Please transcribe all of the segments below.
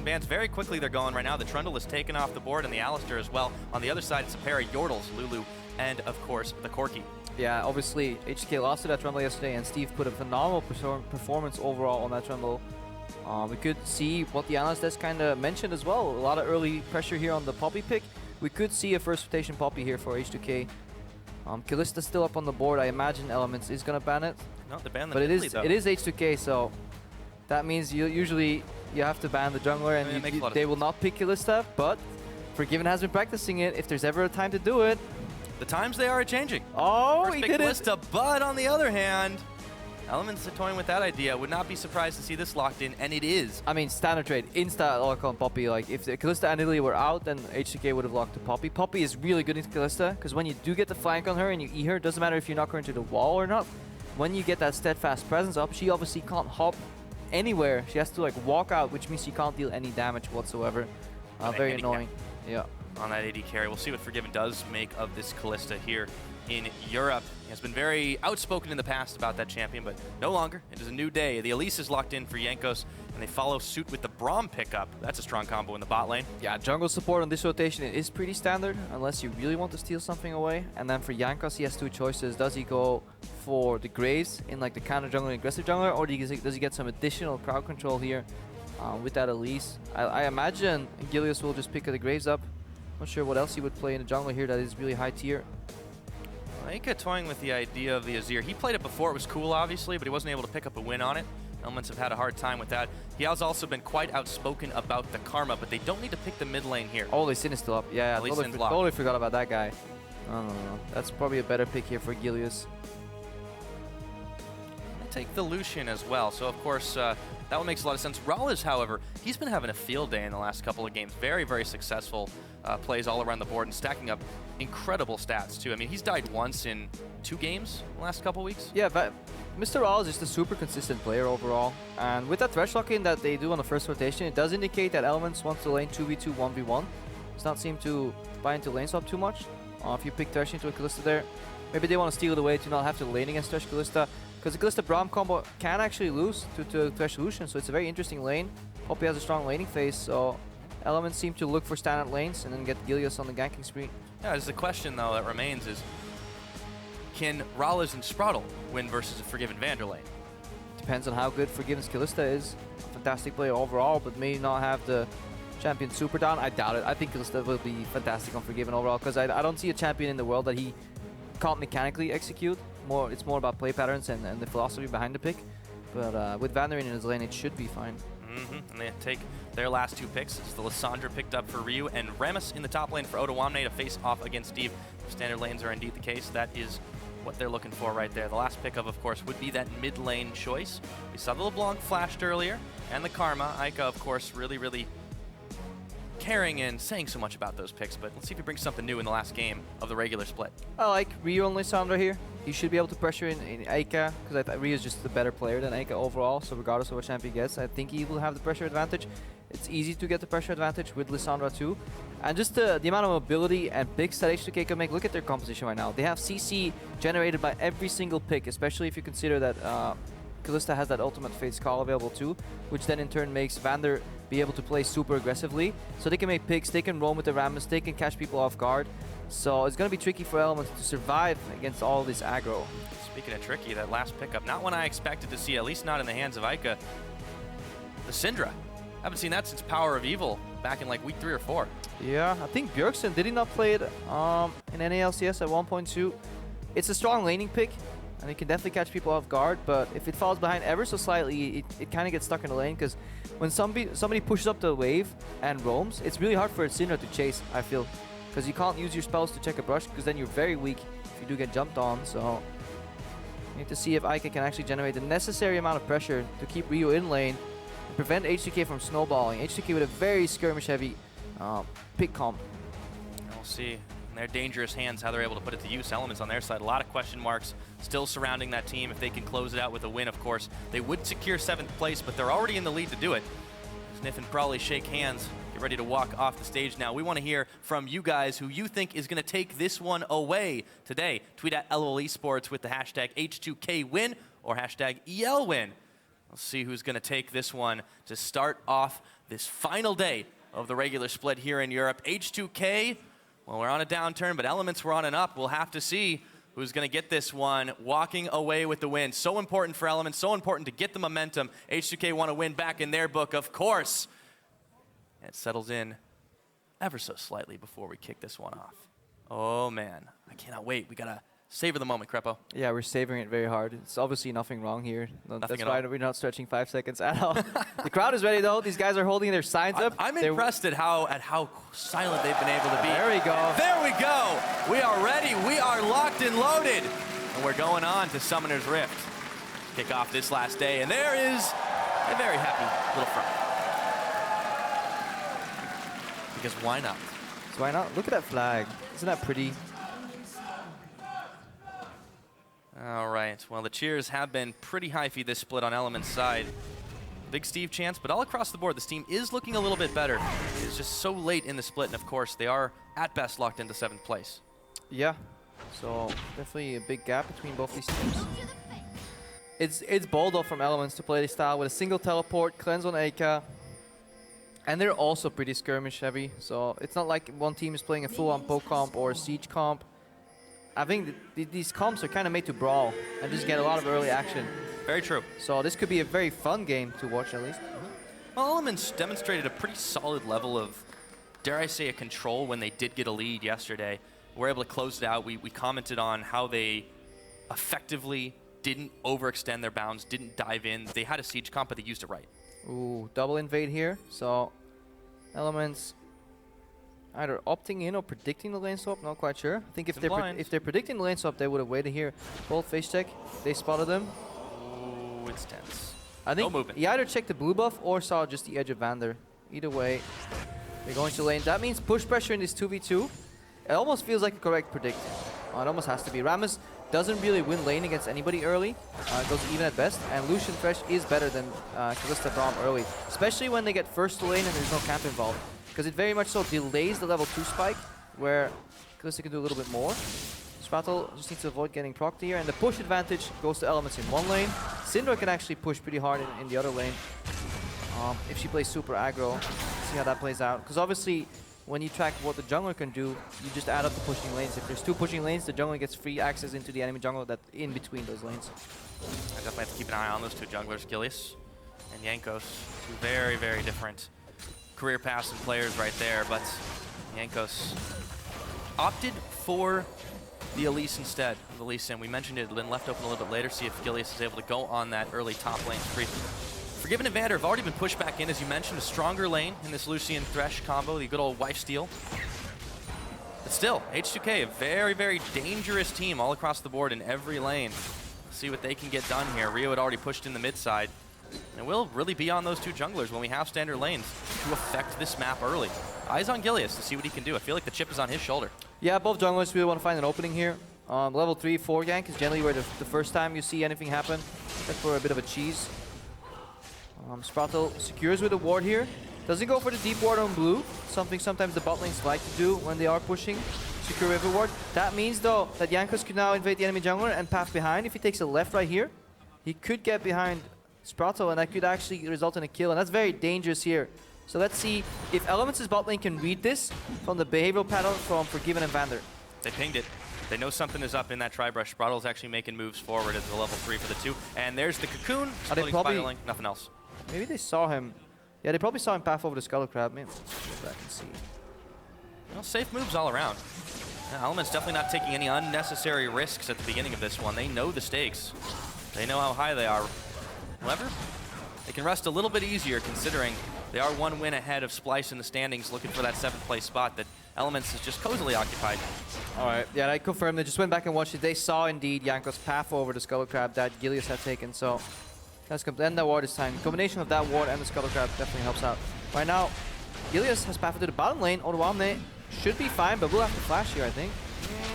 and bans. Very quickly they're going right now. The Trundle is taken off the board and the Alistair as well. On the other side, it's a pair of Yordles, Lulu, and of course, the Corki. Yeah, obviously, H2K lost to that Trundle yesterday, and Steve put a phenomenal performance overall on that Trundle. We could see what the analyst has kind of mentioned as well. A lot of early pressure here on the Poppy pick. We could see a first rotation Poppy here for H2K. Kalista still up on the board. I imagine Elements is going to ban it. No, they banned the but it is H2K, so that means you have to ban the jungler, and they will not pick Kalista. But Forgiven has been practicing it. If there's ever a time to do it, the times they are changing. Oh, first he pick did Kalista, but on the other hand, Elements are toying with that idea. Would not be surprised to see this locked in, and it is. I mean, standard trade, insta lock on Poppy. Like, if Kalista and Italy were out, then H2K would have locked to Poppy. Poppy is really good into Kalista, because when you do get the flank on her and you E her, doesn't matter if you knock her into the wall or not. When you get that steadfast presence up, she obviously can't hop anywhere. She has to like walk out, which means she can't deal any damage whatsoever. Very annoying. Yeah. On that AD carry. We'll see what Forgiven does make of this Kalista here in Europe. He has been very outspoken in the past about that champion, but no longer. It is a new day. The Elise is locked in for Jankos, and they follow suit with the Braum pickup. That's a strong combo in the bot lane. Yeah, jungle support on this rotation is pretty standard, unless you really want to steal something away. And then for Jankos, he has two choices. Does he go for the Graves in like the counter jungler and aggressive jungler, or does he get some additional crowd control here with that Elise? I imagine Gilius will just pick the Graves up. Not sure what else he would play in the jungle here that is really high tier. Eika toying with the idea of the Azir. He played it before, it was cool obviously, but he wasn't able to pick up a win on it. Elements have had a hard time with that. He has also been quite outspoken about the Karma, but they don't need to pick the mid lane here. Oh, Lissandra is still up. Yeah, totally forgot about that guy. No. That's probably a better pick here for Gilius. Take the Lucian as well, so of course that one makes a lot of sense. MrRallez, however, he's been having a field day in the last couple of games. Very, very successful plays all around the board and stacking up incredible stats too. I mean, he's died once in 2 games in the last couple of weeks. Yeah, but MrRallez is just a super consistent player overall, and with that Thresh lock-in that they do on the first rotation, it does indicate that Elements wants to lane 2v2, 1v1. Does not seem to buy into lane swap too much. If you pick Thresh into a Kalista there, maybe they want to steal it away to not have to lane against Thresh Kalista. Because the Kalista Braum combo can actually lose to Thresh Lucian, so it's a very interesting lane. Poppy has a strong laning phase, so Elements seem to look for standard lanes and then get Gilius on the ganking spree. Yeah, there's a question though that remains is, can MrRallez and Sprattel win versus a Forgiven Vander lane? Depends on how good Forgiven's Kalista is. Fantastic player overall, but may not have the champion super down. I doubt it. I think Kalista will be fantastic on Forgiven overall, because I don't see a champion in the world that he can't mechanically execute. It's more about play patterns and the philosophy behind the pick. But with Vander in his lane, it should be fine. And they take their last 2 picks. It's the Lissandra picked up for Ryu and Rammus in the top lane for Odoamne to face off against Steve. If standard lanes are indeed the case, that is what they're looking for right there. The last pick of course, would be that mid lane choice. We saw the LeBlanc flashed earlier, and the Karma. Eika, of course, really caring and saying so much about those picks, but let's see if he brings something new in the last game of the regular split. I like Ryu and Lissandra here. He should be able to pressure in Eika, because Ryu is just the better player than Eika overall, so regardless of what champion he gets, I think he will have the pressure advantage. It's easy to get the pressure advantage with Lissandra too. And just the amount of mobility and picks that H2K can make, look at their composition right now. They have CC generated by every single pick, especially if you consider that Kalista has that ultimate phase call available too, which then in turn makes Vander be able to play super aggressively. So they can make picks, they can roam with the Rammus, they can catch people off guard. So it's going to be tricky for Elements to survive against all this aggro. Speaking of tricky, that last pickup, not one I expected to see, at least not in the hands of Eika. The Syndra. Haven't seen that since Power of Evil back in like week 3 or 4. Yeah, I think Bjergsen, did he not play it in any LCS at 1.2? It's a strong laning pick, and it can definitely catch people off guard, but if it falls behind ever so slightly, it kind of gets stuck in the lane, because when somebody pushes up the wave and roams, it's really hard for a Syndra to chase, I feel. Because you can't use your spells to check a brush, because then you're very weak if you do get jumped on. So you need to see if Eika can actually generate the necessary amount of pressure to keep Ryu in lane and prevent H2K from snowballing. H2K with a very skirmish-heavy pick comp. And we'll see in their dangerous hands how they're able to put it to use. Elements on their side, a lot of question marks still surrounding that team. If they can close it out with a win, of course, they would secure 7th place, but they're already in the lead to do it. Sniff and probably shake hands. Ready to walk off the stage now. We want to hear from you guys who you think is going to take this one away today. Tweet at LOL eSports with the hashtag H2K win or hashtag EL win. Let's see who's going to take this one to start off this final day of the regular split here in Europe. H2K, well, we're on a downturn, but Elements were on an up. We'll have to see who's going to get this one, walking away with the win. So important for Elements, so important to get the momentum. H2K want to win back in their book, of course. It settles in ever so slightly before we kick this one off. Oh, man. I cannot wait. We got to savor the moment, Krepo. Yeah, we're savoring it very hard. It's obviously nothing wrong here. That's why we're not stretching 5 seconds at all. The crowd is ready, though. These guys are holding their signs up. I'm impressed at how silent they've been able to be. There we go. There we go. We are ready. We are locked and loaded. And we're going on to Summoner's Rift. Kick off this last day. And there is a very happy little front. Because why not? So why not? Look at that flag. Isn't that pretty? All right. Well, the cheers have been pretty hyphy this split on Element's side. Big Steve chance, but all across the board, this team is looking a little bit better. It's just so late in the split, and of course, they are at best locked into 7th place. Yeah. So definitely a big gap between both these teams. It's bold though from Elements to play this style with a single teleport, cleanse on Eika. And they're also pretty skirmish heavy, so it's not like one team is playing a full-on poke comp or a siege comp. I think these comps are kind of made to brawl and just get a lot of early action. Very true. So this could be a very fun game to watch at least. Well, Elements demonstrated a pretty solid level of, dare I say, a control when they did get a lead yesterday. We're able to close it out. We commented on how they effectively didn't overextend their bounds, didn't dive in. They had a siege comp, but they used it right. Ooh, double invade here. So Elements either opting in or predicting the lane swap, not quite sure. I think if they're predicting the lane swap, they would have waited here. Bold face check, they spotted them. Oh, it's tense. I think he either checked the blue buff or saw just the edge of Vander. Either way, they're going to lane. That means push pressure in this 2v2. It almost feels like a correct predict. It almost has to be. Rammus doesn't really win lane against anybody early. It goes even at best. And Lucian Thresh is better than Kalista Braum early. Especially when they get first to lane and there's no camp involved. Because it very much so delays the level 2 spike, where Kalista can do a little bit more. Sprattel just needs to avoid getting procced here, and the push advantage goes to Elements in one lane. Syndra can actually push pretty hard in the other lane. If she plays super aggro, see how that plays out. Because obviously, when you track what the jungler can do, you just add up the pushing lanes. If there's 2 pushing lanes, the jungler gets free access into the enemy jungle that's in between those lanes. I definitely have to keep an eye on those 2 junglers, Gilius and Jankos. 2 very, very different career paths and players right there, but Jankos opted for the Elise instead of the Lissandra. We mentioned it had been left open a little bit later, see if Gilius is able to go on that early top lane spree. Forgiven and Vander have already been pushed back in, as you mentioned, a stronger lane in this Lucian Thresh combo, the good old wife steal. But still, H2K, a very, very dangerous team all across the board in every lane. Let's see what they can get done here. Rio had already pushed in the mid side. And we'll really be on those 2 junglers when we have standard lanes to affect this map early. Eyes on Gilius to see what he can do. I feel like the chip is on his shoulder. Yeah, both junglers really want to find an opening here. Level 3, 4 gank is generally where the first time you see anything happen. Except for a bit of a cheese. Sprattel secures with a ward here. Doesn't go for the deep ward on blue. Something sometimes the bot lanes like to do when they are pushing. Secure with a ward. That means though that Jankos could now invade the enemy jungler and path behind. If he takes a left right here, he could get behind Sprattel, and that could actually result in a kill, and that's very dangerous here. So let's see if Elements' bot lane can read this from the behavioral pattern from Forgiven and Vander. They pinged it. They know something is up in that tri-brush. Sprattel's actually making moves forward as the level 3 for the 2. And there's the cocoon. They probably, nothing else. Maybe they saw him. Yeah, they probably saw him path over the Skull Crab. Maybe let's go back and see. Well, safe moves all around. Elements definitely not taking any unnecessary risks at the beginning of this one. They know the stakes. They know how high they are. However, they can rest a little bit easier considering they are 1 win ahead of Splice in the standings, looking for that 7th place spot that Elements is just cozily occupied. All right, yeah, I confirmed. They just went back and watched it. They saw indeed Jankos path over the Skull Crab that Gilius had taken, so that's good. And that ward is time. The combination of that ward and the Skull Crab definitely helps out. Right now, Gilius has pathed to the bottom lane. Odoamne should be fine, but we'll have to flash here, I think.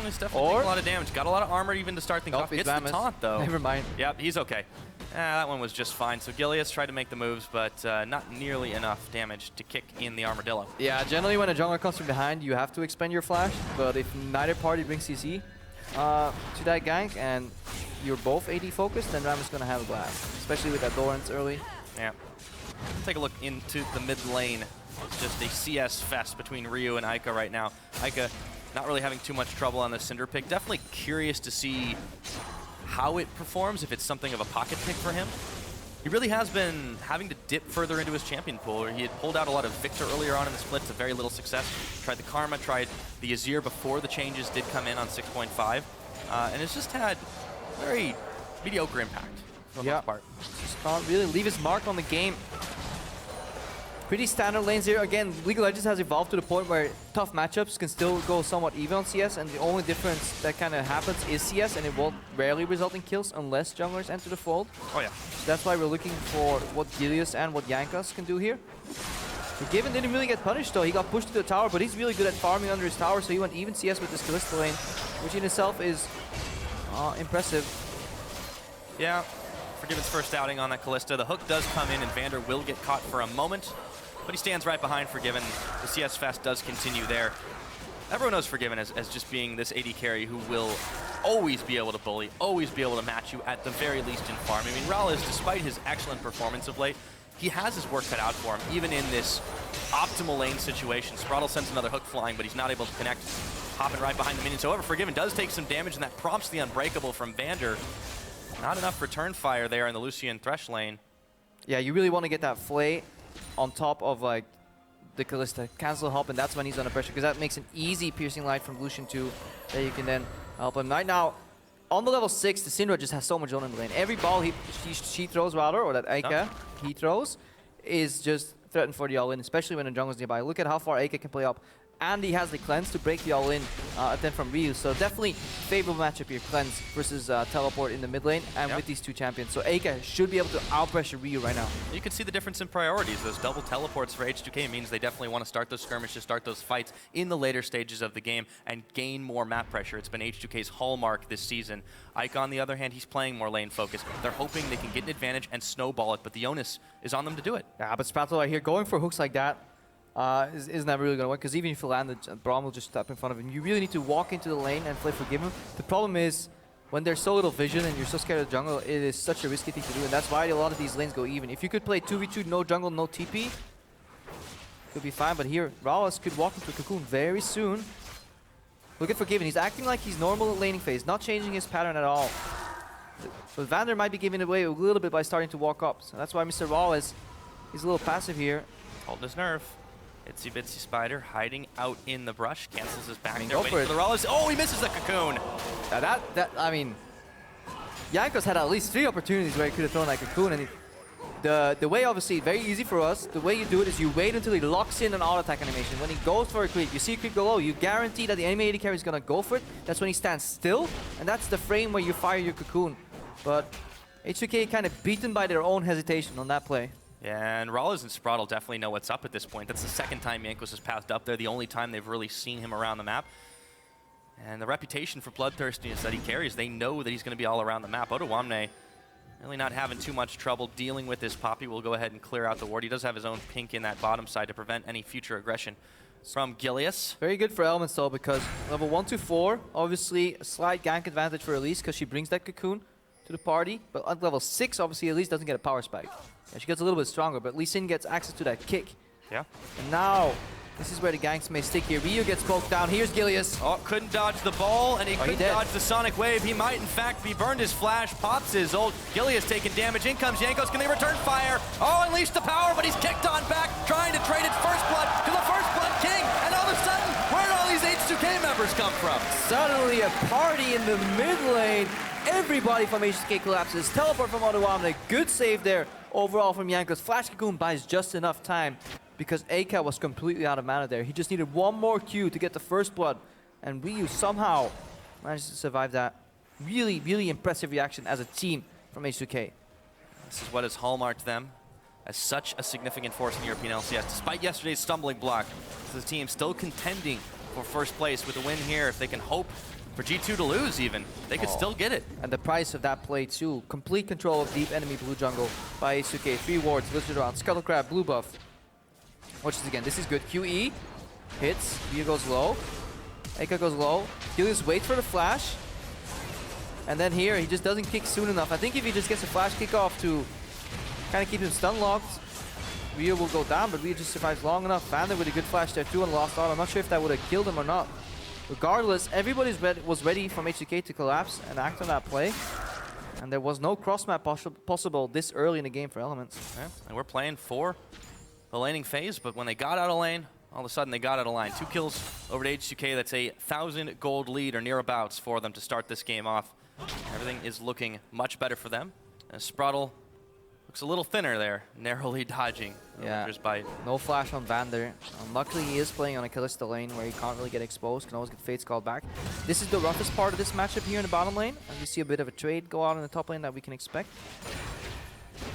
He's definitely taking a lot of damage. Got a lot of armor even to start things off. Gets the taunt, though. Never mind. Yep, he's okay. That one was just fine. So Gilius tried to make the moves, but not nearly enough damage to kick in the Armadillo. Yeah, generally when a jungler comes from behind, you have to expend your flash. But if neither party brings CC to that gank, and you're both AD focused, then Rammus is going to have a blast, especially with that Dorans early. Yeah. Take a look into the mid lane. It's just a CS fest between Ryu and Eika right now. Eika not really having too much trouble on the Syndra pick. Definitely curious to see how it performs, if it's something of a pocket pick for him. He really has been having to dip further into his champion pool. He had pulled out a lot of Victor earlier on in the split to very little success. Tried the Karma, tried the Azir before the changes did come in on 6.5. And it's just had very mediocre impact for the most part. Just can't really leave his mark on the game. Pretty standard lanes here. Again, League of Legends has evolved to the point where tough matchups can still go somewhat even on CS, and the only difference that kind of happens is CS, and it will rarely result in kills unless junglers enter the fold. Oh yeah. That's why we're looking for what Gilius and what Jankos can do here. Given didn't really get punished though. He got pushed to the tower, but he's really good at farming under his tower, so he went even CS with this Kalista lane, which in itself is impressive. Yeah. Forgiven's first outing on that Kalista. The hook does come in, and Vander will get caught for a moment, but he stands right behind Forgiven. The CS fest does continue there. Everyone knows Forgiven as just being this AD carry who will always be able to bully, always be able to match you at the very least in farm. I mean, MrRallez, despite his excellent performance of late, he has his work cut out for him, even in this optimal lane situation. Sprattel sends another hook flying, but he's not able to connect, hopping right behind the minions. However, Forgiven does take some damage, and that prompts the Unbreakable from Vander. Not enough return fire there in the Lucian Thresh lane. Yeah, you really want to get that Flay on top of like the Kalista. Cancel hop, and that's when he's under pressure, because that makes an easy piercing light from Lucian 2 that you can then help him. Right now, on the level 6, the Syndra just has so much on in the lane. Every ball she throws rather, or that Eika he throws, is just threatened for the all-in, especially when the jungle's nearby. Look at how far Eika can play up. And he has the cleanse to break the all-in attempt from Ryu. So definitely favorable matchup here, cleanse versus teleport in the mid lane, and with these two champions. So Eika should be able to out-pressure Ryu right now. You can see the difference in priorities. Those double teleports for H2K means they definitely want to start those skirmishes, start those fights in the later stages of the game, and gain more map pressure. It's been H2K's hallmark this season. Eika, on the other hand, he's playing more lane focus. They're hoping they can get an advantage and snowball it, but the onus is on them to do it. Yeah, but Sprattel right here, going for hooks like that, is never really going to work, because even if you land it, Braum will just step in front of him. You really need to walk into the lane and play Forgiven. The problem is, when there's so little vision and you're so scared of the jungle, it is such a risky thing to do, and that's why a lot of these lanes go even. If you could play 2v2, no jungle, no TP, could be fine, but here, MrRallez could walk into a cocoon very soon. Look at Forgiven, he's acting like he's normal at laning phase, not changing his pattern at all. But Vander might be giving away a little bit by starting to walk up, so that's why MrRallez is a little passive here. Holding his nerve. Itsy Bitsy Spider hiding out in the brush, cancels his back there, go waiting for the MrRallez. Oh, he misses the cocoon! I mean, Jankos had at least 3 opportunities where he could have thrown that cocoon, and the way, obviously, very easy for us, the way you do it is you wait until he locks in an auto attack animation. When he goes for a creep, you see a creep go low, you guarantee that the enemy AD carry is going to go for it. That's when he stands still, and that's the frame where you fire your cocoon. But H2K kind of beaten by their own hesitation on that play. Yeah, and MrRallez and Sprattel definitely know what's up at this point. That's the second time Jankos has passed up there, the only time they've really seen him around the map. And the reputation for bloodthirstiness that he carries, they know that he's going to be all around the map. Odoamne really not having too much trouble dealing with this Poppy. Will go ahead and clear out the ward. He does have his own pink in that bottom side to prevent any future aggression from Gilius. Very good for Elements though, because level 1 to 4, obviously a slight gank advantage for Elise, because she brings that cocoon to the party. But at level 6, obviously Elise doesn't get a power spike. Yeah, she gets a little bit stronger, but Lissandra gets access to that kick. Yeah. And now, this is where the ganks may stick here. Ryu gets poked down. Here's Gilius. Oh, couldn't dodge the ball, and he couldn't dodge the Sonic Wave. He might, in fact, be burned his flash. Pops his ult. Gilius taking damage. In comes Jankos. Can they return fire? Oh, unleash the power, but he's kicked on back, trying to trade its first blood to the first blood king. And all of a sudden, where did all these H2K members come from? Suddenly a party in the mid lane. Everybody from H2K collapses. Teleport from Odoamne. Good save there overall from Jankos. Flash Cocoon buys just enough time because Eika was completely out of mana there. He just needed one more Q to get the first blood. And Ryu somehow managed to survive that. Really, really impressive reaction as a team from H2K. This is what has hallmarked them as such a significant force in the European LCS. Despite yesterday's stumbling block, the team still contending for first place with a win here. If they can hope for G2 to lose even, they could still get it. And the price of that play too. Complete control of deep enemy blue jungle by H2K. 3 wards listed around. Scuttle Crab, blue buff. Watch this again. This is good. QE. Hits. Ryu goes low. Eika goes low. Gilius waits for the flash. And then here, he just doesn't kick soon enough. I think if he just gets a flash kick off to kind of keep him stun locked, Ryu will go down, but Ryu just survives long enough. Vander with a good flash there too on Lost Art. I'm not sure if that would have killed him or not. Regardless, everybody was ready from H2K to collapse and act on that play. And there was no cross-map possible this early in the game for Elements. Yeah, and we're playing for the laning phase, but when they got out of lane, all of a sudden they got out of line. 2 kills over to H2K. That's a 1,000 gold lead or nearabouts for them to start this game off. Everything is looking much better for them. And Sprattel looks a little thinner there, narrowly dodging Vander's bite. No flash on Vander. Luckily, he is playing on a Kalista lane where he can't really get exposed, can always get Fates called back. This is the roughest part of this matchup here in the bottom lane. And we see a bit of a trade go out in the top lane that we can expect.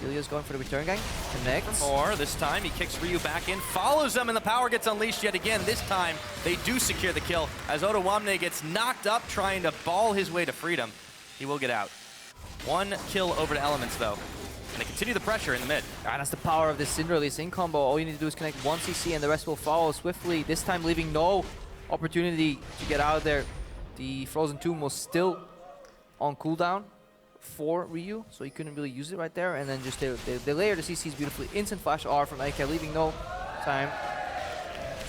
Gilius going for the return gang. Connects. Or this time he kicks Ryu back in, follows them, and the power gets unleashed yet again. This time they do secure the kill as Odoamne gets knocked up trying to ball his way to freedom. He will get out. 1 kill over to Elements though. And they continue the pressure in the mid. And that's the power of this Syndra Elise in combo. All you need to do is connect 1 CC and the rest will follow swiftly. This time leaving no opportunity to get out of there. The Frozen Tomb was still on cooldown for Ryu, so he couldn't really use it right there. And then just they layer the CCs beautifully. Instant flash R from Eika, leaving no time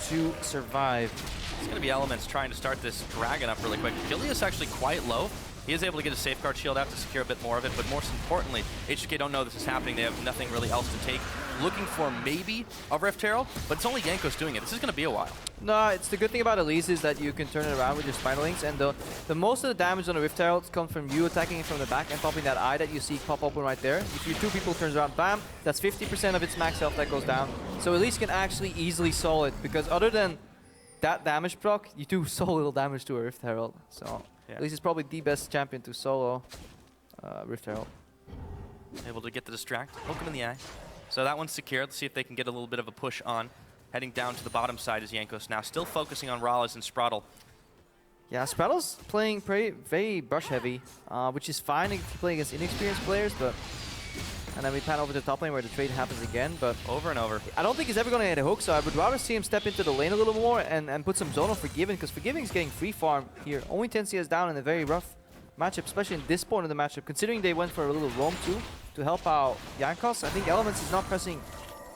to survive. It's going to be Elements trying to start this dragon up really quick. Gilius actually quite low. He is able to get a safeguard shield out to secure a bit more of it, but most importantly, H2K don't know this is happening. They have nothing really else to take. Looking for maybe a Rift Herald, but it's only Jankos doing it. This is going to be a while. No, it's the good thing about Elise is that you can turn it around with your Spinal Links, and the most of the damage on the Rift Herald comes from you attacking it from the back and popping that eye that you see pop open right there. If you 2 people turns around, bam, that's 50% of its max health that goes down. So Elise can actually easily solo it, because other than that damage proc, you do so little damage to a Rift Herald. So yeah. Elise is probably the best champion to solo Rift Herald. Able to get the distract, poke him in the eye. So that one's secured. Let's see if they can get a little bit of a push on. Heading down to the bottom side is Jankos now, still focusing on MrRallez and Sprattel. Yeah, Sprattel's playing very brush heavy, which is fine if you play against inexperienced players, but... And then we pan over to the top lane where the trade happens again, but... Over and over. I don't think he's ever going to hit a hook, so I would rather see him step into the lane a little more and put some zone on Forgiven, because Forgiven is getting free farm here. Only 10 CS down in a very rough matchup, especially in this point of the matchup. Considering they went for a little roam too, to help out Jankos, I think Elements is not pressing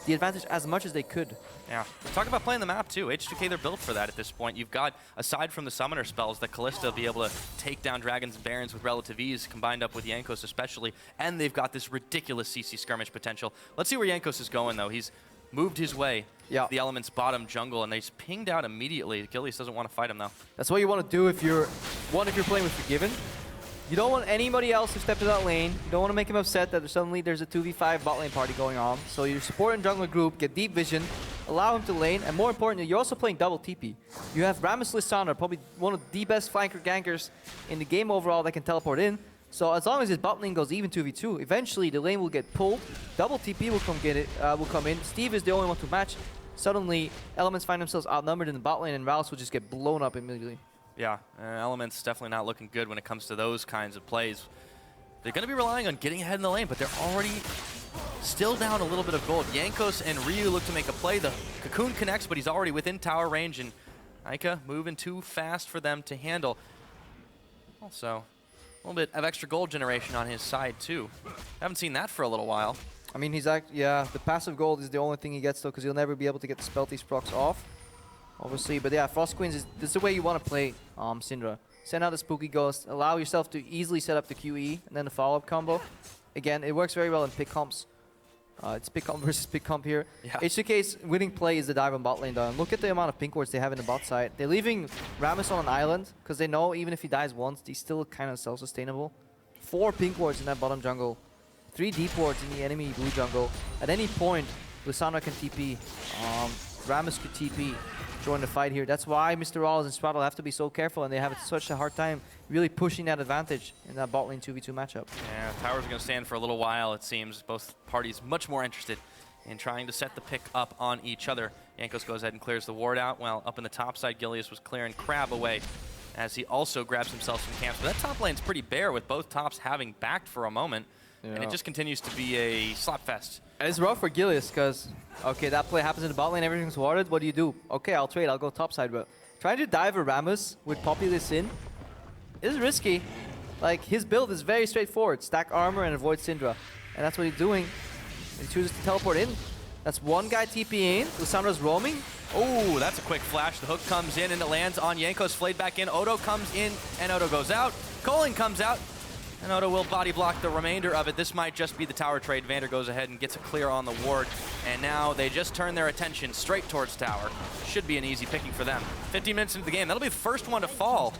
the advantage as much as they could. Yeah, talk about playing the map too. H2K, they're built for that at this point. You've got, aside from the summoner spells, that Kalista will be able to take down dragons and barons with relative ease, combined up with Jankos especially, and they've got this ridiculous CC skirmish potential. Let's see where Jankos is going though. He's moved his way to the Elements bottom jungle, and he's pinged out immediately. Gilius doesn't want to fight him though. That's what you want to do if you're playing with Forgiven. You don't want anybody else to step to that lane. You don't want to make him upset that suddenly there's a 2v5 bot lane party going on. So you support and jungler group, get deep vision, allow him to lane, and more importantly, you're also playing double TP. You have Rammus Lissandra, probably one of the best flanker gankers in the game overall that can teleport in. So as long as his bot lane goes even 2v2, eventually the lane will get pulled, double TP will come in, Steve is the only one to match. Suddenly, Elements find themselves outnumbered in the bot lane, and MrRallez will just get blown up immediately. Yeah, Elements definitely not looking good when it comes to those kinds of plays. They're going to be relying on getting ahead in the lane, but they're already still down a little bit of gold. Jankos and Ryu look to make a play. The Cocoon connects, but he's already within tower range, and Eika moving too fast for them to handle. Also, a little bit of extra gold generation on his side, too. Haven't seen that for a little while. I mean, yeah, the passive gold is the only thing he gets, though, because he'll never be able to get the Spelties procs off. Obviously, but yeah, Frost Queens is the way you want to play Syndra. Send out the Spooky Ghost, allow yourself to easily set up the QE, and then the follow-up combo. Again, it works very well in pick comps. It's pick comp versus pick comp here. Yeah. H2K's winning play is the dive on bot lane though. And look at the amount of pink wards they have in the bot side. They're leaving Rammus on an island, because they know even if he dies once, he's still kind of self-sustainable. 4 pink wards in that bottom jungle. 3 deep wards in the enemy blue jungle. At any point, Lissandra can TP. Rammus could TP. Join the fight here. That's why MrRallez and Sprattel have to be so careful, and they have such a hard time really pushing that advantage in that bot lane 2v2 matchup. Yeah, towers are going to stand for a little while, it seems. Both parties much more interested in trying to set the pick up on each other. Jankos goes ahead and clears the ward out, while up in the top side, Gilius was clearing Crab away as he also grabs himself some camps. But that top lane's pretty bare, with both tops having backed for a moment, and it just continues to be a slapfest. And it's rough for Gilius, because, okay, that play happens in the bot lane, everything's warded. What do? Okay, I'll trade, I'll go topside, but trying to dive a Rammus with Populous in is risky. Like, his build is very straightforward. Stack armor and avoid Syndra. And that's what he's doing. He chooses to teleport in. That's one guy TPing in. Lissandra's roaming. Oh, that's a quick flash. The hook comes in and it lands on Jankos. Flayed back in. Odo comes in and Odo goes out. Colin comes out. And Odo will body block the remainder of it. This might just be the tower trade. Vander goes ahead and gets a clear on the ward. And now they just turn their attention straight towards tower. Should be an easy picking for them. 15 minutes into the game. That'll be the first one to fall.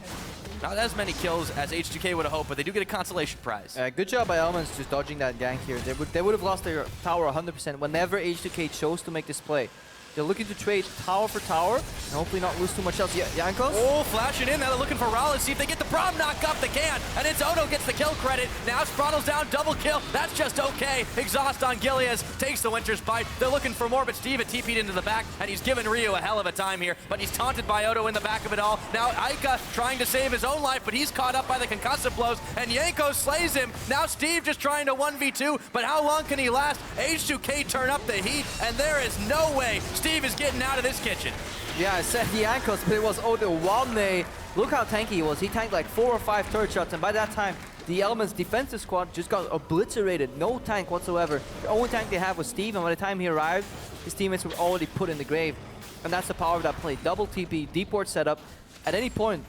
Not as many kills as H2K would have hoped, but they do get a consolation prize. Good job by Elements just dodging that gank here. They would have lost their tower 100% whenever H2K chose to make this play. They're looking to trade tower for tower and hopefully not lose too much else. Jankos? Oh, flashing in. Now they're looking for MrRallez. See if they get the Braum knock up. They can. And it's Odo gets the kill credit. Now Sprattel's down. Double kill. That's just okay. Exhaust on Gilius. Takes the Winter's Bite. They're looking for more, but Steve had TP'd into the back, and he's given Ryu a hell of a time here. But he's taunted by Odo in the back of it all. Now Eika trying to save his own life, but he's caught up by the concussive blows, and Jankos slays him. Now Steve just trying to 1v2, but how long can he last? H2K turn up the heat, and there is no way Steve is getting out of this kitchen. Yeah, I said Jankos, but it was Odoamne. Look how tanky he was. He tanked like 4 or 5 turret shots, and by that time, the Elements defensive squad just got obliterated. No tank whatsoever. The only tank they have was Steve, and by the time he arrived, his teammates were already put in the grave. And that's the power of that play. Double TP, deep port setup. At any point,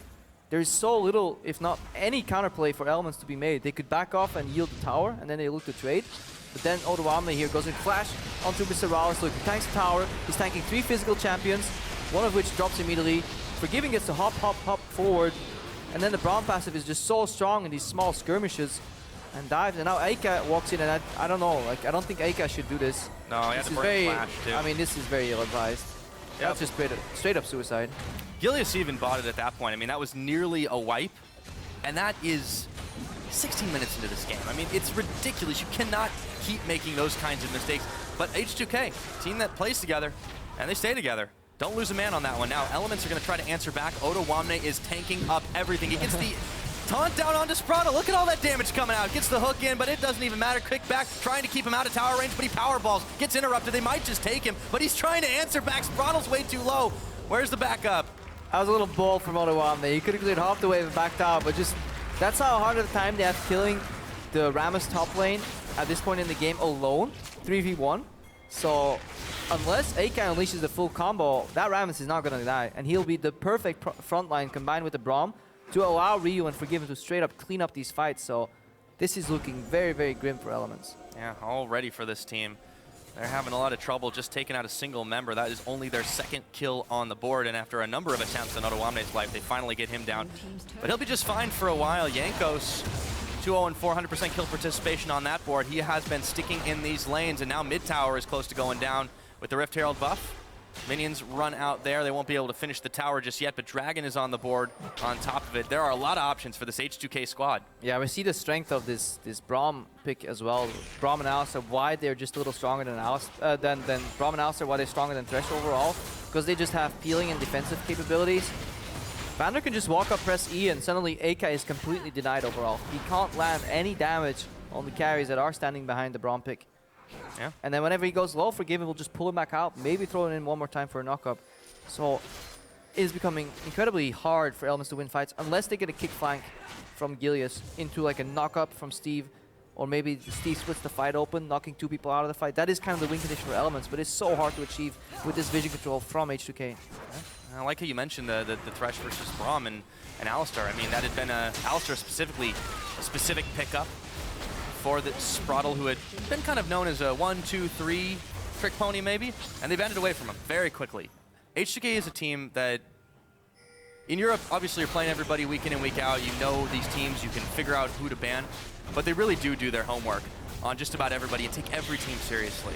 there's so little, if not any counterplay for Elements to be made. They could back off and yield the tower, and then they look to trade. But then Odoamne here goes in flash onto MrRallez. Look, he tanks the tower. He's tanking 3 physical champions, one of which drops immediately. Forgiving gets to hop forward. And then the Braum passive is just so strong in these small skirmishes and dives. And now Eika walks in, and I don't know. Like, I don't think Eika should do this. No, he has to burn flash too. I mean, this is very ill-advised. Yep. That's just straight up suicide. Gilius even bought it at that point. I mean, that was nearly a wipe. And that is 16 minutes into this game. I mean, it's ridiculous. You cannot keep making those kinds of mistakes. But H2K, team that plays together, and they stay together. Don't lose a man on that one. Now, Elements are going to try to answer back. Odoamne is tanking up everything. He gets the taunt down onto Sprattel. Look at all that damage coming out. Gets the hook in, but it doesn't even matter. Quick back, trying to keep him out of tower range, but he power balls. Gets interrupted. They might just take him, but he's trying to answer back. Sprattel's way too low. Where's the backup? That was a little bold from Odoamne. He could have cleared half the wave and backed out, but just that's how hard of a time they have killing the Rammus top lane at this point in the game alone, 3v1. So unless Eika unleashes the full combo, that Rammus is not going to die. And he'll be the perfect front line combined with the Braum to allow Ryu and Forgiven to straight up clean up these fights. So this is looking very, very grim for Elements. Yeah, all ready for this team. They're having a lot of trouble just taking out a single member. That is only their 2nd kill on the board, and after a number of attempts in Odoamne's life, they finally get him down. But he'll be just fine for a while. Jankos, 2-0 and 400% kill participation on that board. He has been sticking in these lanes, and now mid tower is close to going down with the Rift Herald buff. Minions run out there. They won't be able to finish the tower just yet, but Dragon is on the board on top of it. There are a lot of options for this H2K squad. Yeah, we see the strength of this Braum pick as well. Braum and Alistar, why they're just a little stronger than Braum and Alistar, why they're stronger than Thresh overall, because they just have peeling and defensive capabilities. Vander can just walk up, press E, and suddenly Eika is completely denied overall. He can't land any damage on the carries that are standing behind the Braum pick. Yeah. And then whenever he goes low, Forgiven will just pull him back out, maybe throw it in one more time for a knock-up. So it is becoming incredibly hard for Elements to win fights unless they get a kick flank from Gilius into like a knock-up from Steve, or maybe Steve splits the fight open, knocking 2 people out of the fight. That is kind of the win condition for Elements, but it's so hard to achieve with this vision control from H2K. Yeah. I like how you mentioned the Thresh versus Braum and Alistar. I mean, that had been Alistar specifically a specific pickup for the Sprattel, who had been kind of known as a 1-2-3 trick pony maybe, and they banded away from him very quickly. H2K is a team that, in Europe, obviously you're playing everybody week in and week out. You know these teams, you can figure out who to ban, but they really do their homework on just about everybody and take every team seriously.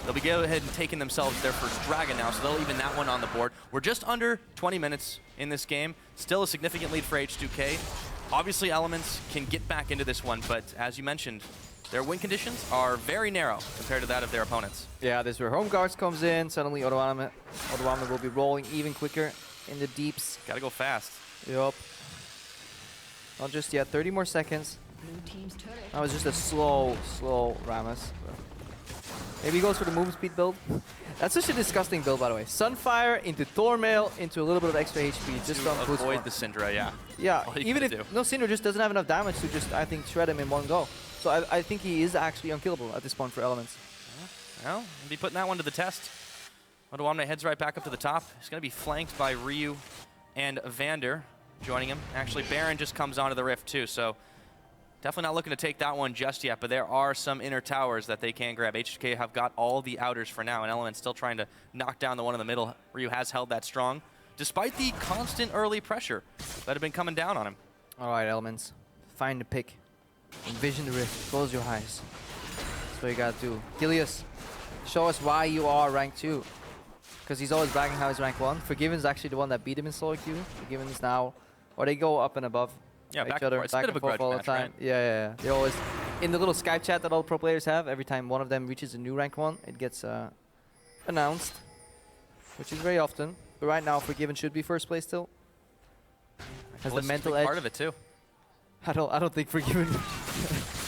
They'll be go ahead and taking themselves their first Dragon now, so they'll even that one on the board. We're just under 20 minutes in this game. Still a significant lead for H2K. Obviously, Elements can get back into this one, but as you mentioned, their win conditions are very narrow compared to that of their opponents. Yeah, this is where Home Guards comes in. Suddenly, Odoamne will be rolling even quicker in the deeps. Gotta go fast. Yup. Not just yet. 30 more seconds. That was just a slow Rammus. Maybe he goes for the movement speed build. That's such a disgusting build, by the way. Sunfire into Thornmail into a little bit of extra HP just on boost avoid the Syndra, yeah. Yeah, even if no Syndra just doesn't have enough damage to just, I think, shred him in one go. So I think he is actually unkillable at this point for Elements. Well, he'll be putting that one to the test. Odoamne heads right back up to the top. He's going to be flanked by Ryu and Vander joining him. Actually, Baron just comes onto the Rift too, so definitely not looking to take that one just yet, but there are some inner towers that they can grab. H2K have got all the outers for now, and Element's still trying to knock down the one in the middle. Ryu has held that strong, despite the constant early pressure that had been coming down on him. All right, Elements. Find the pick. Envision the Rift. Close your eyes. That's what you gotta do. Gilius, show us why you are rank 2. Because he's always bragging how he's rank 1. Forgiven's actually the one that beat him in solo queue. Forgiven's now, or they go up and above. Yeah, each other, it's a bit of a grudge all match, the time. right? Yeah. They're always in the little Skype chat that all pro players have. Every time one of them reaches a new rank 1, it gets announced, which is very often. But right now, Forgiven should be first place still. Has the mental edge. Part of it too. I don't think Forgiven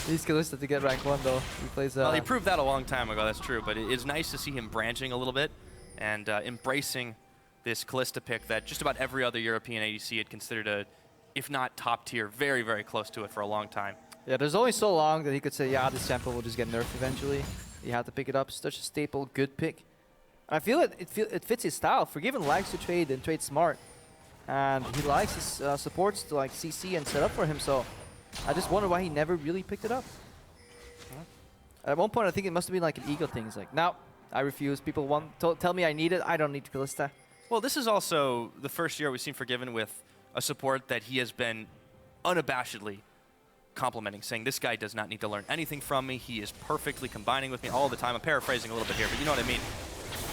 needs Kalista to get rank 1 though. He plays. Well, he proved that a long time ago. That's true, but it is nice to see him branching a little bit and embracing this Kalista pick that just about every other European ADC had considered a, if not top tier, very, very close to it for a long time. Yeah, there's only so long that he could say, yeah, this sample will just get nerfed eventually. He had to pick it up. Such a staple, good pick. I feel it fits his style. Forgiven likes to trade and trade smart. And he likes his supports to like CC and set up for him, so I just wonder why he never really picked it up. At one point, I think it must have been like an ego thing. He's like, no, I refuse. People tell me I need it. I don't need Kalista. Well, this is also the first year we've seen Forgiven with a support that he has been unabashedly complimenting, saying this guy does not need to learn anything from me. He is perfectly combining with me all the time. I'm paraphrasing a little bit here, but you know what I mean.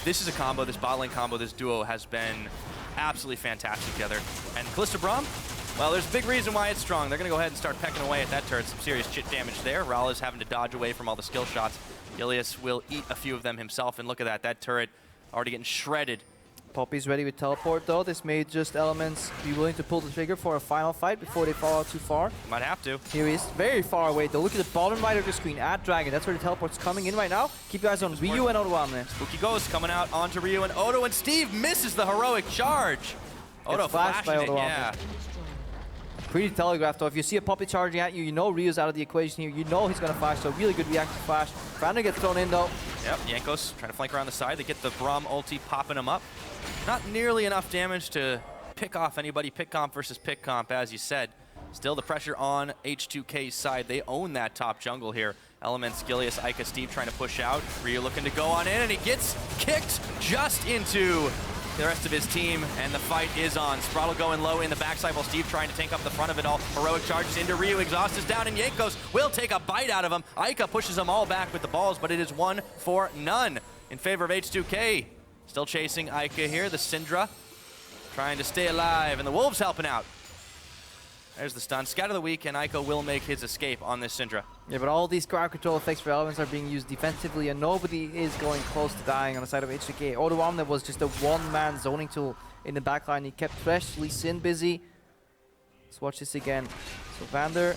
This is a combo, this bot lane combo, this duo has been absolutely fantastic together. And Kalista Braum, well, there's a big reason why it's strong. They're going to go ahead and start pecking away at that turret. Some serious chit damage there. MrRallez having to dodge away from all the skill shots. Gilius will eat a few of them himself, and look at that. That turret already getting shredded. Poppy's ready with teleport though. This may just Elements be willing to pull the trigger for a final fight before they fall out too far. Might have to. Here he is, very far away though. Look at the bottom right of the screen at Dragon. That's where the teleport's coming in right now. Keep your eyes on Ryu and Odoamne. Spooky Ghost coming out onto Ryu and Odo, and Steve misses the heroic charge. Odo flashed by Odoamne. Yeah. Pretty telegraphed though. If you see a Poppy charging at you, you know Ryu's out of the equation here. You know he's going to flash, so really good reactive flash. Vander gets thrown in though. Yep, Jankos trying to flank around the side. They get the Braum ulti popping him up. Not nearly enough damage to pick off anybody. Pick comp versus pick comp, as you said. Still the pressure on H2K's side. They own that top jungle here. Elements, Gilius, Eika, Steve trying to push out. Ryu looking to go on in, and he gets kicked just into the rest of his team, and the fight is on. Sprattel going low in the backside while Steve trying to tank up the front of it all. Heroic charges into Ryu. Exhaust is down, and Jankos will take a bite out of him. Eika pushes them all back with the balls, but it is 1-0 in favor of H2K. Still chasing Eika here. The Syndra trying to stay alive, and the Wolves helping out. There's the stun. Scout of the week, and Eika will make his escape on this Syndra. Yeah, but all these crowd control effects for Elements are being used defensively, and nobody is going close to dying on the side of H2K. Odoamne was just a one-man zoning tool in the backline. He kept Thresh, Lucian busy. Let's watch this again. So Vander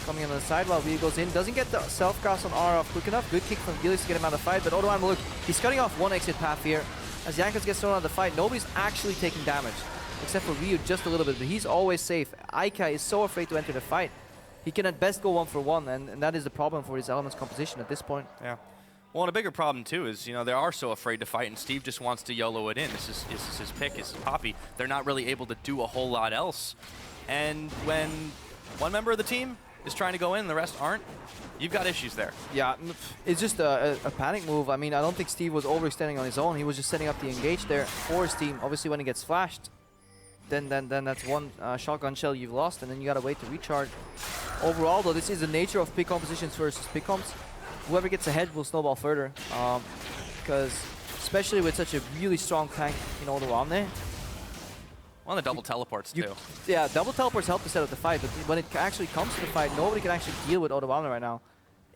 coming on the side while Ryu goes in. Doesn't get the self-cast on R off quick enough. Good kick from Gilius to get him out of the fight, but Odoamne, look, he's cutting off one exit path here. As Jankos gets thrown out of the fight, nobody's actually taking damage, except for Ryu just a little bit, but he's always safe. Eika is so afraid to enter the fight. He can at best go 1-for-1, and that is the problem for his Elements composition at this point. Yeah. Well, and a bigger problem, too, is, you know, they are so afraid to fight, and Steve just wants to YOLO it in. This is his pick, this is Poppy. They're not really able to do a whole lot else. And when one member of the team is trying to go in and the rest aren't, you've got issues there. Yeah, it's just a panic move. I mean, I don't think Steve was overextending on his own. He was just setting up the engage there for his team. Obviously, when he gets flashed, then that's one shotgun shell you've lost, and then you gotta wait to recharge. Overall, though, this is the nature of pick compositions versus pick comps. Whoever gets ahead will snowball further, because especially with such a really strong tank in Odoamne. Well, the double teleports, too. Yeah, double teleports help to set up the fight, but when it actually comes to the fight, nobody can actually deal with Odoamne right now.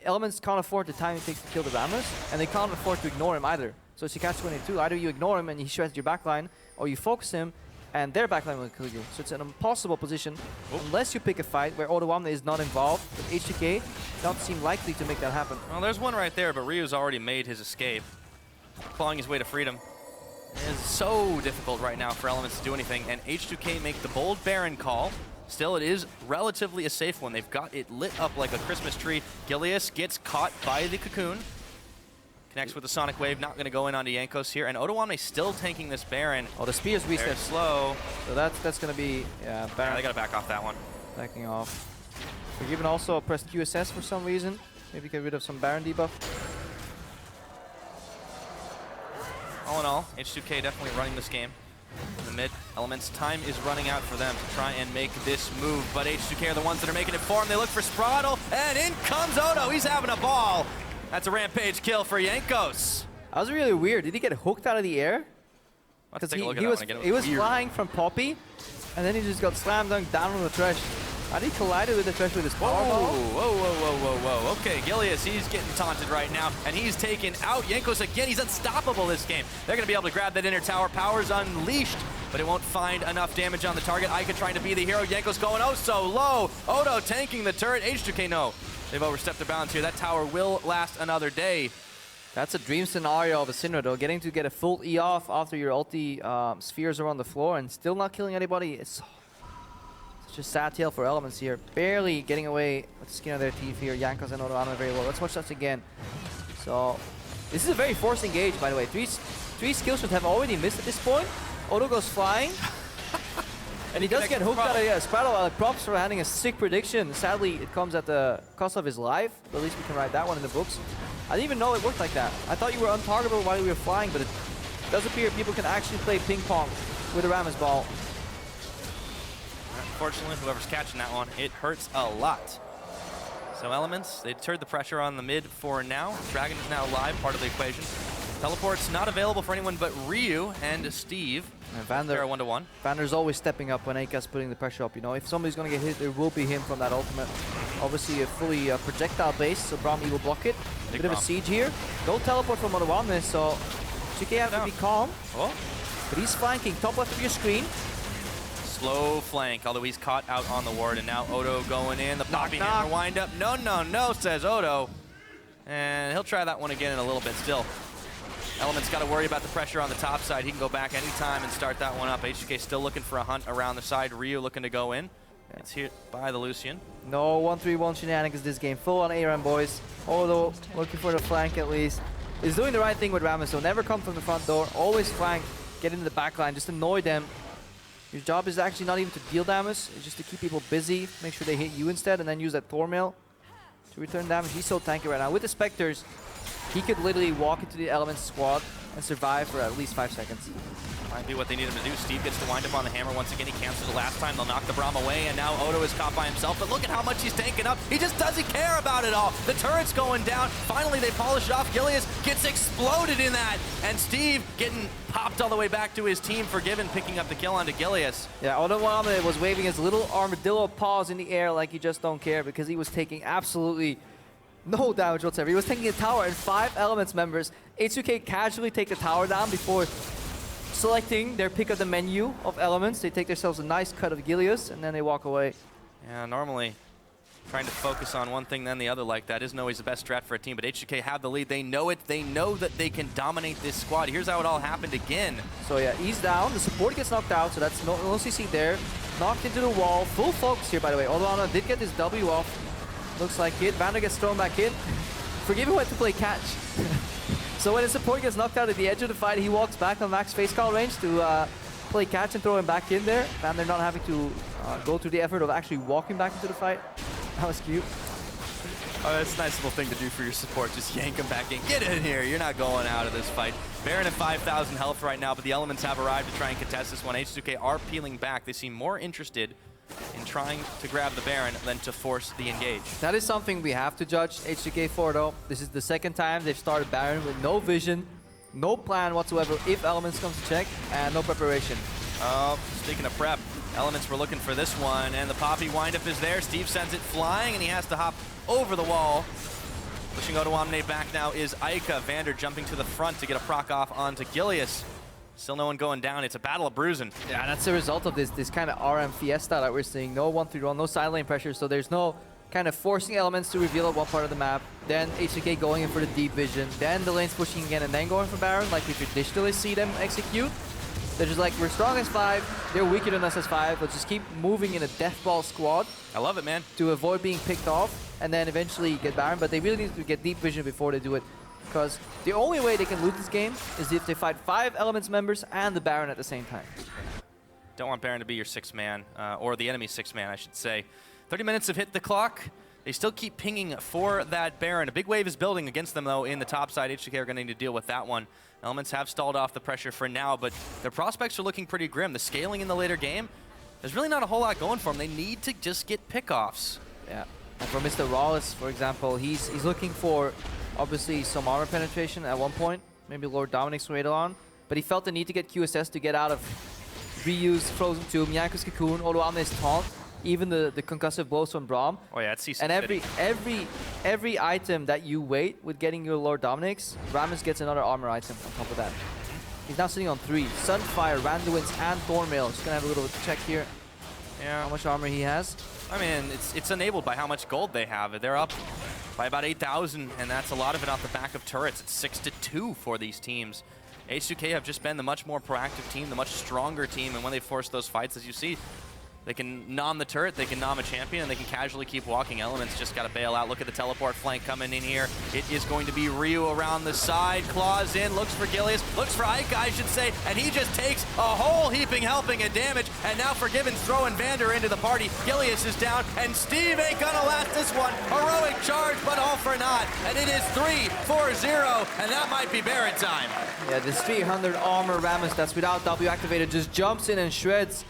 Elements can't afford the time it takes to kill the Rammus, and they can't afford to ignore him either. So it's a catch-22. Either you ignore him and he shreds your backline, or you focus him, and their backline will kill you. So it's an impossible position unless you pick a fight where Odoamne is not involved. But H2K don't seem likely to make that happen. Well, there's one right there, but Ryu's already made his escape. Clawing his way to freedom. It is so difficult right now for Elements to do anything, and H2K make the bold Baron call. Still, it is relatively a safe one. They've got it lit up like a Christmas tree. Gilius gets caught by the cocoon. Connects with the Sonic Wave, not going to go in onto Jankos here. And Odoamne still tanking this Baron. Oh, the spears reset slow. So that's going to be, yeah, Baron. Yeah, they got to back off that one. Backing off. Forgiven also pressed QSS for some reason. Maybe get rid of some Baron debuff. All in all, H2K definitely running this game. In the mid, Elements, time is running out for them to try and make this move, but H2K are the ones that are making it for him. They look for Sprattel, and in comes Odo. He's having a ball. That's a rampage kill for Jankos. That was really weird. Did he get hooked out of the air? Let's take a look at he that was, one again. he was flying from Poppy, and then he just got slam dunked down on the Thresh. And he collided with the Thresh with his power ball. Whoa. Okay, Gilius, he's getting taunted right now, and he's taken out. Jankos again, he's unstoppable this game. They're going to be able to grab that inner tower. Power's unleashed, but it won't find enough damage on the target. Eika trying to be the hero. Jankos going oh so low. Odo tanking the turret. H2K, no. They've overstepped their bounds here. That tower will last another day. That's a dream scenario of a Syndra, though. Getting to get a full E off after your ulti spheres are on the floor and still not killing anybody. It's such a sad tale for Elements here. Barely getting away with the skin of their teeth here. Jankos and Odoamne very well. Let's watch that again. So, this is a very forced engage, by the way. Three skill shots have already missed at this point. Odo goes flying. And he does get hooked out of Sprattel. Props for having a sick prediction. Sadly, it comes at the cost of his life. But at least we can write that one in the books. I didn't even know it worked like that. I thought you were untargetable while you were flying, but it does appear people can actually play ping pong with a Rammus ball. Unfortunately, whoever's catching that one, it hurts a lot. So Elements, they deterred the pressure on the mid for now. Dragon is now live, part of the equation. Teleport's not available for anyone but Ryu and Steve. And Vander, 1-1. Vander's always stepping up when Eika's putting the pressure up. You know, if somebody's going to get hit, it will be him from that ultimate. Obviously, a fully projectile base, so Braum will block it. Bit of a siege here. Don't teleport from Odoamne, so HK have to be calm. Oh. But he's flanking top left of your screen. Slow flank, although he's caught out on the ward, and now Odo going in. The poppy hammer wind up. No, says Odo. And he'll try that one again in a little bit still. Elements got to worry about the pressure on the top side. He can go back anytime and start that one up. H2K still looking for a hunt around the side. Ryu looking to go in. Yeah. It's hit by the Lucian. No 1-3-1 shenanigans this game. Full on ARAM, boys. Odo looking for the flank at least. He's doing the right thing with Rammus, so never come from the front door. Always flank, get into the back line, just annoy them. Your job is actually not even to deal damage, it's just to keep people busy, make sure they hit you instead, and then use that Thormail to return damage. He's so tanky right now. With the Spectres, he could literally walk into the Elements squad and survive for at least 5 seconds. Might be what they need him to do. Steve gets to wind up on the hammer once again. He canceled the last time. They'll knock the Braum away, and now Odo is caught by himself. But look at how much he's tanking up. He just doesn't care about it all. The turret's going down. Finally, they polish off. Gilius gets exploded in that. And Steve getting popped all the way back to his team. Forgiven, picking up the kill onto Gilius. Yeah, Odoamne was waving his little armadillo paws in the air like he just don't care, because he was taking absolutely no damage whatsoever. He was taking a tower, and 5 Elements members. H2K casually take the tower down before selecting their pick of the menu of Elements. They take themselves a nice cut of Gilius, and then they walk away. Yeah, normally trying to focus on one thing then the other like that isn't always the best strat for a team, but H2K have the lead. They know it. They know that they can dominate this squad. Here's how it all happened again. So yeah, he's down. The support gets knocked out, so that's no CC there. Knocked into the wall. Full focus here, by the way. Odoamne did get his W off. Looks like it. Vander gets thrown back in. Forgive me, went to play catch. So when his support gets knocked out at the edge of the fight, he walks back on max face call range to play catch and throw him back in there. Vander not having to go through the effort of actually walking back into the fight. That was cute. Oh, that's a nice little thing to do for your support. Just yank him back in. Get in here. You're not going out of this fight. Baron at 5,000 health right now, but the Elements have arrived to try and contest this one. H2K are peeling back. They seem more interested in trying to grab the Baron than to force the engage. That is something we have to judge H2K for, though. This is the second time they've started Baron with no vision, no plan whatsoever if Elements comes to check, and no preparation. Oh, speaking of prep, Elements were looking for this one, and the Poppy windup is there. Steve sends it flying, and he has to hop over the wall. Pushing Odoamne back now is Eika. Vander jumping to the front to get a proc off onto Gilius. Still no one going down. It's a battle of bruising. Yeah, that's the result of this kind of RM fiesta that we're seeing. No 1-3-1, no side lane pressure, so there's no kind of forcing elements to reveal at one part of the map. Then H2K going in for the deep vision. Then the lane's pushing again and then going for Baron, like we traditionally see them execute. They're just like, we're strong as 5, they're weaker than us as 5, let's just keep moving in a deathball squad. I love it, man. To avoid being picked off and then eventually get Baron, but they really need to get deep vision before they do it. Because the only way they can lose this game is if they fight 5 Elements members and the Baron at the same time. Don't want Baron to be your 6th man, or the enemy's 6th man, I should say. 30 minutes have hit the clock. They still keep pinging for that Baron. A big wave is building against them, though, in the top side. H2K are going to need to deal with that one. Elements have stalled off the pressure for now, but their prospects are looking pretty grim. The scaling in the later game, there's really not a whole lot going for them. They need to just get pickoffs. Yeah, and for MrRallez, for example, he's looking for, obviously, some armor penetration at one point. Maybe Lord Dominic's radar on, but he felt the need to get QSS to get out of reuse Frozen Tomb, Jankos Cocoon, Odoamne's taunt, even the concussive blows from Braum. Oh yeah, it's and every item that you wait with getting your Lord Dominic's, Rammus gets another armor item on top of that. He's now sitting on 3. Sunfire, Randuin's, and Thornmail. Just gonna have a little check here. Yeah. How much armor he has. I mean, it's enabled by how much gold they have. They're up by about 8,000, and that's a lot of it off the back of turrets. It's 6-2 for these teams. H2K have just been the much more proactive team, the much stronger team, and when they force those fights, as you see, they can nom the turret, they can nom a champion, and they can casually keep walking. Elements just got to bail out. Look at the teleport flank coming in here. It is going to be Ryu around the side. Claws in, looks for Gilius, looks for Eika, I should say, and he just takes a whole heaping helping of damage. And now Forgiven's throwing Vander into the party. Gilius is down, and Steve ain't gonna last this one. Heroic charge, but all for naught. And it is 3-4-0, and that might be Baron time. Yeah, this 300 armor Rammus that's without W activated just jumps in and shreds.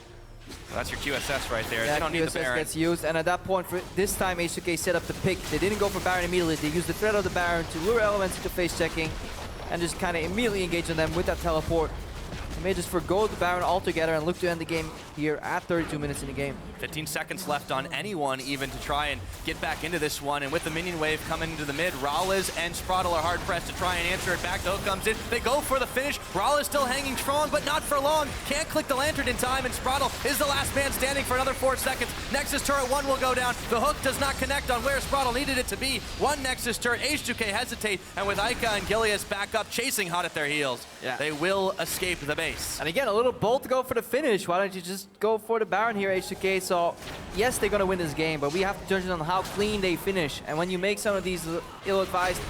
Well, that's your QSS right there. Yeah, they don't need the QSS Baron. gets used, and at that point, for this time, H2K set up the pick. They didn't go for Baron immediately. They used the threat of the Baron to lure Elements into face checking and just kind of immediately engage on them with that teleport. They may just forgo the Baron altogether and look to end the game here at 32 minutes in the game. 15 seconds left on anyone even to try and get back into this one. And with the minion wave coming into the mid, MrRallez and Sprattel are hard pressed to try and answer it back. The hook comes in. They go for the finish. MrRallez still hanging strong, but not for long. Can't click the lantern in time, and Sprattel is the last man standing for another 4 seconds. Nexus turret 1 will go down. The hook does not connect on where Sprattel needed it to be. 1 Nexus turret. H2K hesitate, and with Eika and Gilius back up, chasing hot at their heels, they will escape the base. And again, a little bold to go for the finish. Why don't you just go for the Baron here, H2K? So, yes, they're going to win this game, but we have to judge it on how clean they finish. And when you make some of these ill-advised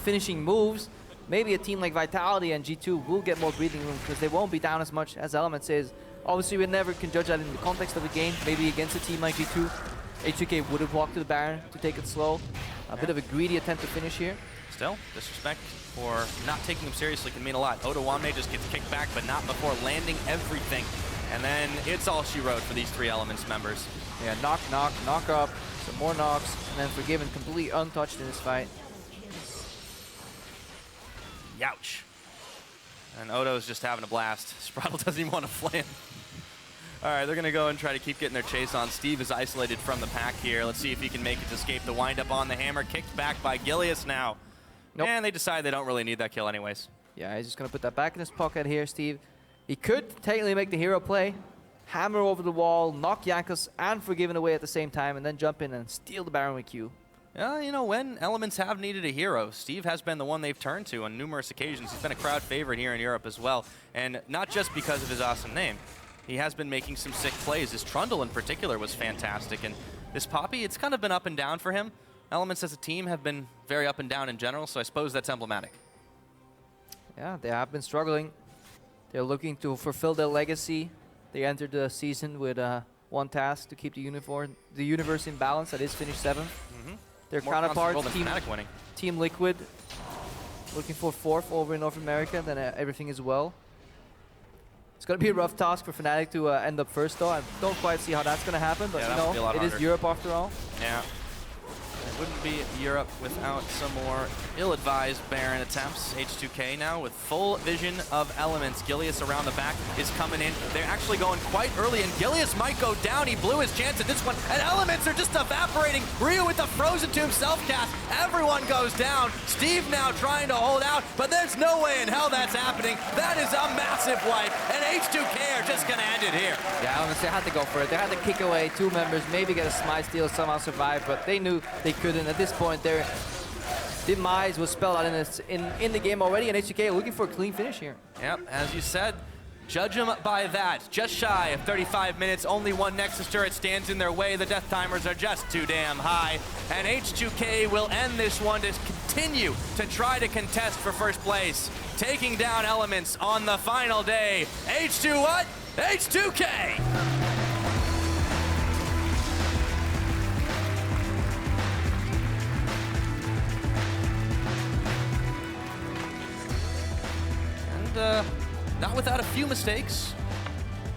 finishing moves, maybe a team like Vitality and G2 will get more breathing room because they won't be down as much as Elements is. Obviously, we never can judge that in the context of the game. Maybe against a team like G2, H2K would have walked to the Baron to take it slow. A bit of a greedy attempt to finish here. Still, disrespect for not taking him seriously can mean a lot. Odoamne just gets kicked back, but not before landing everything. And then it's all she wrote for these 3 Elements members. Yeah, knock, knock, knock up, some more knocks, and then Forgiven completely untouched in this fight. Youch. And Odo's just having a blast. Sprattel doesn't even want to flame. All right, they're going to go and try to keep getting their chase on. Steve is isolated from the pack here. Let's see if he can make it to escape the windup on the hammer. Kicked back by Gilius now. Nope. And they decide they don't really need that kill anyways. Yeah, he's just going to put that back in his pocket here, Steve. He could technically make the hero play, hammer over the wall, knock Jankos and Forgiven away at the same time, and then jump in and steal the Baron with Q. Yeah, you know, when Elements have needed a hero, Steve has been the one they've turned to on numerous occasions. He's been a crowd favorite here in Europe as well, and not just because of his awesome name. He has been making some sick plays. His Trundle in particular was fantastic, and this Poppy, it's kind of been up and down for him. Elements as a team have been very up and down in general, so I suppose that's emblematic. Yeah, they have been struggling. They're looking to fulfill their legacy. They entered the season with one task to keep the universe in balance. That is finish 7th. Their More counterparts, winning. Team Liquid, looking for 4th over in North America. Then everything is well. It's going to be a rough task for Fnatic to end up first, though. I don't quite see how that's going to happen, but you know, it is Europe after all. Yeah. wouldn't be Europe without some more ill-advised Baron attempts. H2K now with full vision of elements. Gilius around the back is coming in. They're actually going quite early, and Gilius might go down. He blew his chance at this one, and elements are just evaporating. Ryu with the Frozen Tomb self-cast. Everyone goes down. Steve now trying to hold out, but there's no way in hell that's happening. That is a massive wipe, and H2K are just going to end it here. Yeah, honestly, they had to go for it. They had to kick away 2 members, maybe get a smite steal, somehow survive, but they knew they couldn't. At this point, their demise was spelled out in the game already, and H2K looking for a clean finish here. Yep, as you said, judge them by that. Just shy of 35 minutes, only one Nexus turret stands in their way. The death timers are just too damn high, and H2K will end this one to continue to try to contest for first place, taking down elements on the final day. H2 what? H2K! Not without a few mistakes,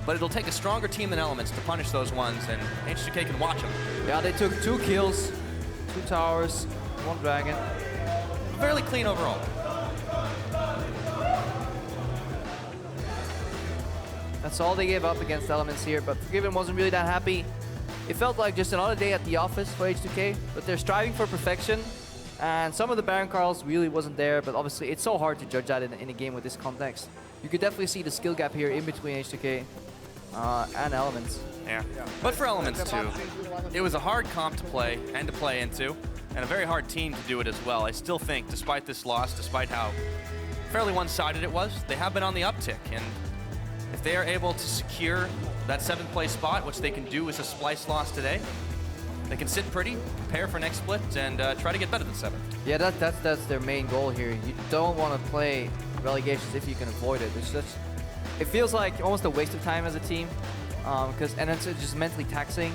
but it'll take a stronger team than Elements to punish those ones, and H2K can watch them. Yeah, they took 2 kills, 2 towers, 1 dragon. Fairly clean overall. That's all they gave up against Elements here, but Forgiven wasn't really that happy. It felt like just another day at the office for H2K, but they're striving for perfection. And some of the Baron Carls really wasn't there, but obviously it's so hard to judge that in a game with this context. You could definitely see the skill gap here in between H2K and Elements. Yeah, but for Elements too, it was a hard comp to play and to play into, and a very hard team to do it as well. I still think, despite this loss, despite how fairly one-sided it was, they have been on the uptick, and if they are able to secure that 7th place spot, which they can do with a Splice loss today, they can sit pretty, prepare for next split, and try to get better than 7th. Yeah, that's their main goal here. You don't want to play relegations if you can avoid it. It feels like almost a waste of time as a team, and it's just mentally taxing,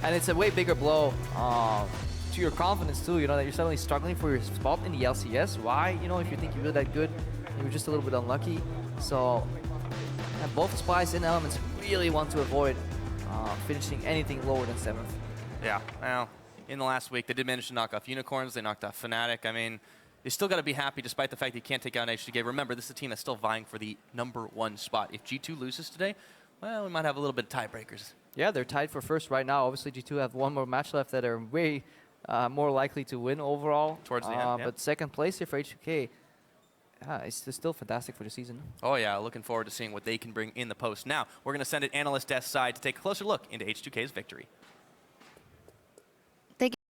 and it's a way bigger blow to your confidence too. You know that you're suddenly struggling for your spot in the LCS. Why? You know, if you think you're really that good, you're just a little bit unlucky. So, and both Spice and Elements really want to avoid finishing anything lower than 7th. Yeah, well, in the last week, they did manage to knock off Unicorns. They knocked off Fnatic. I mean, you still got to be happy despite the fact that you can't take out H2K. Remember, this is a team that's still vying for the #1 spot. If G2 loses today, well, we might have a little bit of tiebreakers. Yeah, they're tied for first right now. Obviously, G2 have 1 more match left that are way more likely to win overall. Towards the end, yeah. But 2nd place here for H2K, it's still fantastic for the season. Oh yeah, looking forward to seeing what they can bring in the post. Now, we're going to send it analyst desk side to take a closer look into H2K's victory.